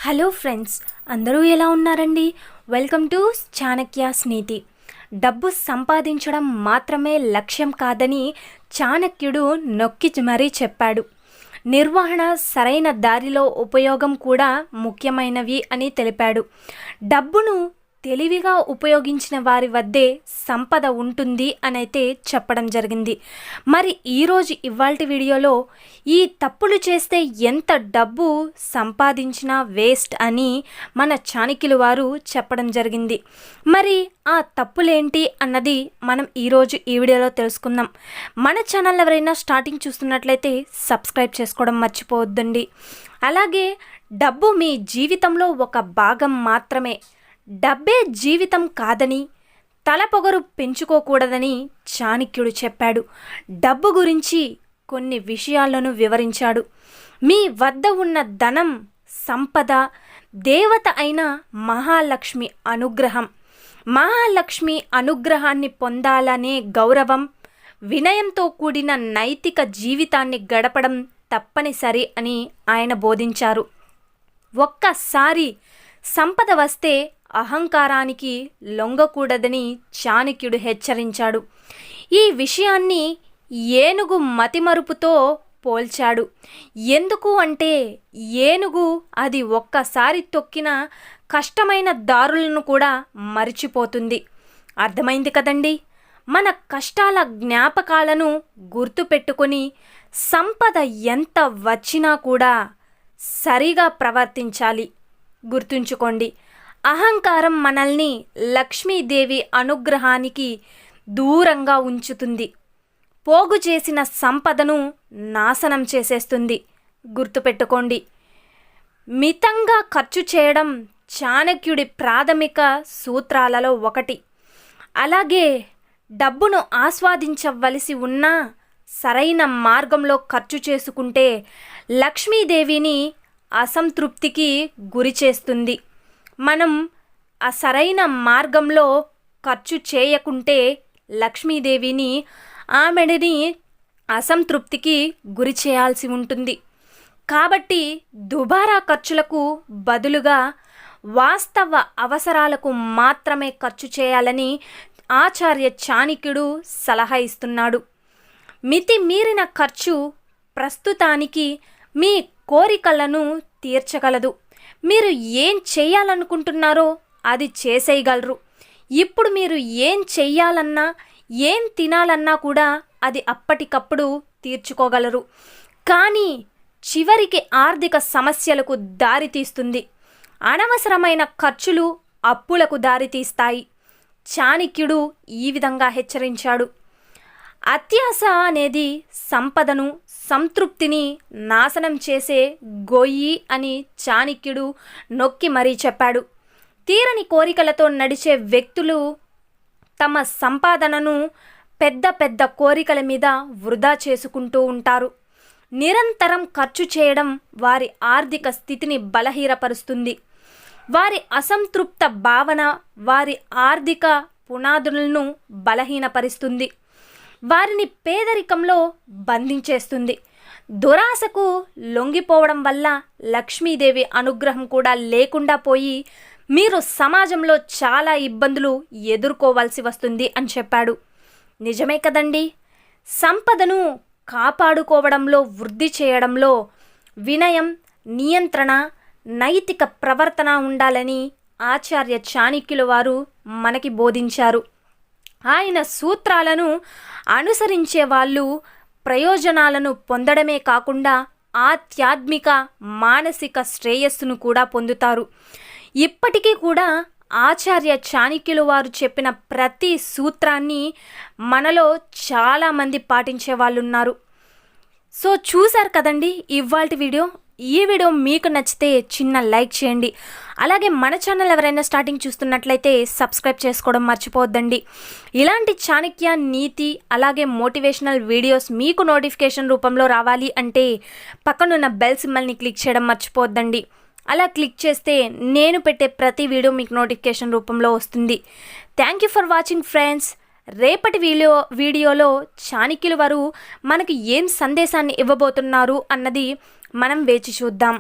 Hello friends, అందరూ ఎలా ఉన్నారండి? వెల్కమ్ టు చాణక్యాస్ నీతి. డబ్బు సంపాదించడం మాత్రమే లక్ష్యం కాదని చాణక్యుడు నొక్కి మరీ చెప్పాడు. నిర్వహణ, సరైన దారిలో ఉపయోగం కూడా ముఖ్యమైనవి అని తెలిపాడు. డబ్బును తెలివిగా ఉపయోగించిన వారి వద్దే సంపద ఉంటుంది అనైతే చెప్పడం జరిగింది. మరి ఈరోజు ఇవాల్టి వీడియోలో ఈ తప్పులు చేస్తే ఎంత డబ్బు సంపాదించినా వేస్ట్ అని మన చాణక్యులు వారు చెప్పడం జరిగింది. మరి ఆ తప్పులేంటి అన్నది మనం ఈరోజు ఈ వీడియోలో తెలుసుకుందాం. మన ఛానల్ ఎవరైనా స్టార్టింగ్ చూస్తున్నట్లయితే సబ్స్క్రైబ్ చేసుకోవడం మర్చిపోవద్దండి. అలాగే డబ్బు మీ జీవితంలో ఒక భాగం మాత్రమే, డబ్బే జీవితం కాదని, తలపొగరు పెంచుకోకూడదని చాణక్యుడు చెప్పాడు. డబ్బు గురించి కొన్ని విషయాలను వివరించాడు. మీ వద్ద ఉన్న ధనం, సంపద దేవత అయిన మహాలక్ష్మి అనుగ్రహం. మహాలక్ష్మి అనుగ్రహాన్ని పొందాలనే గౌరవం, వినయంతో కూడిన నైతిక జీవితాన్ని గడపడం తప్పనిసరి అని ఆయన బోధించారు. ఒక్కసారి సంపద వస్తే అహంకారానికి లొంగకూడదని చాణక్యుడు హెచ్చరించాడు. ఈ విషయాన్ని ఏనుగు మతిమరుపుతో పోల్చాడు. ఎందుకు అంటే ఏనుగు అది ఒక్కసారి తొక్కిన కష్టమైన దారులను కూడా మరిచిపోతుంది. అర్థమైంది కదండి? మన కష్టాల జ్ఞాపకాలను గుర్తుపెట్టుకొని సంపద ఎంత వచ్చినా కూడా సరిగా ప్రవర్తించాలి. గుర్తుంచుకోండి, అహంకారం మనల్ని లక్ష్మీదేవి అనుగ్రహానికి దూరంగా ఉంచుతుంది. పోగు చేసిన సంపదను నాశనం చేసేస్తుంది. గుర్తుపెట్టుకోండి, మితంగా ఖర్చు చేయడం చాణక్యుడి ప్రాథమిక సూత్రాలలో ఒకటి. అలాగే డబ్బును ఆస్వాదించవలసి ఉన్నా సరైన మార్గంలో ఖర్చు చేసుకుంటే లక్ష్మీదేవిని అసంతృప్తికి గురి చేస్తుంది. మనం ఆ సరైన మార్గంలో ఖర్చు చేయకుంటే లక్ష్మీదేవిని, ఆమెని అసంతృప్తికి గురి చేయాల్సి ఉంటుంది. కాబట్టి దుబారా ఖర్చులకు బదులుగా వాస్తవ అవసరాలకు మాత్రమే ఖర్చు చేయాలని ఆచార్య చాణక్యుడు సలహా ఇస్తున్నాడు. మితిమీరిన ఖర్చు ప్రస్తుతానికి మీ కోరికలను తీర్చగలదు. మీరు ఏం చేయాలనుకుంటున్నారో అది చేసేయగలరు. ఇప్పుడు మీరు ఏం చెయ్యాలన్నా, ఏం తినాలన్నా కూడా అది అప్పటికప్పుడు తీర్చుకోగలరు. కానీ చివరికి ఆర్థిక సమస్యలకు దారితీస్తుంది. అనవసరమైన ఖర్చులు అప్పులకు దారితీస్తాయి. చాణక్యుడు ఈ విధంగా హెచ్చరించాడు. అత్యాశ అనేది సంపదను, సంతృప్తిని నాశనం చేసే గొయ్యి అని చాణక్యుడు నొక్కి మరీ చెప్పాడు. తీరని కోరికలతో నడిచే వ్యక్తులు తమ సంపాదనను పెద్ద పెద్ద కోరికల మీద వృధా చేసుకుంటూ ఉంటారు. నిరంతరం ఖర్చు చేయడం వారి ఆర్థిక స్థితిని బలహీనపరుస్తుంది. వారి అసంతృప్త భావన వారి ఆర్థిక పునాదులను బలహీనపరుస్తుంది. వారిని పేదరికంలో బంధించేస్తుంది. దురాశకు లొంగిపోవడం వల్ల లక్ష్మీదేవి అనుగ్రహం కూడా లేకుండా పోయి మీరు సమాజంలో చాలా ఇబ్బందులు ఎదుర్కోవాల్సి వస్తుంది అని చెప్పాడు. నిజమే కదండి? సంపదను కాపాడుకోవడంలో, వృద్ధి చేయడంలో వినయం, నియంత్రణ, నైతిక ప్రవర్తన ఉండాలని ఆచార్య చాణక్యుల వారు మనకి బోధించారు. ఆయన సూత్రాలను అనుసరించే వాళ్ళు ప్రయోజనాలను పొందడమే కాకుండా ఆధ్యాత్మిక, మానసిక శ్రేయస్సును కూడా పొందుతారు. ఇప్పటికీ కూడా ఆచార్య చాణక్యుల వారు చెప్పిన ప్రతి సూత్రాన్ని మనలో చాలామంది పాటించే వాళ్ళు ఉన్నారు. సో చూశారు కదండి ఇవాల్టి వీడియో. ఈ వీడియో మీకు నచ్చితే చిన్న లైక్ చేయండి. అలాగే మన ఛానల్ ఎవరైనా స్టార్టింగ్ చూస్తున్నట్లయితే సబ్స్క్రైబ్ చేసుకోవడం మర్చిపోవద్దండి. ఇలాంటి చాణక్య నీతి అలాగే మోటివేషనల్ వీడియోస్ మీకు నోటిఫికేషన్ రూపంలో రావాలి అంటే పక్కనున్న బెల్ సింబల్ని క్లిక్ చేయడం మర్చిపోవద్దండి. అలా క్లిక్ చేస్తే నేను పెట్టే ప్రతి వీడియో మీకు నోటిఫికేషన్ రూపంలో వస్తుంది. Thank you for watching friends. రేపటి వీడియోలో చాణక్యుల వారు మనకి ఏం సందేశాన్ని ఇవ్వబోతున్నారు అన్నది మనం వేచి చూద్దాం.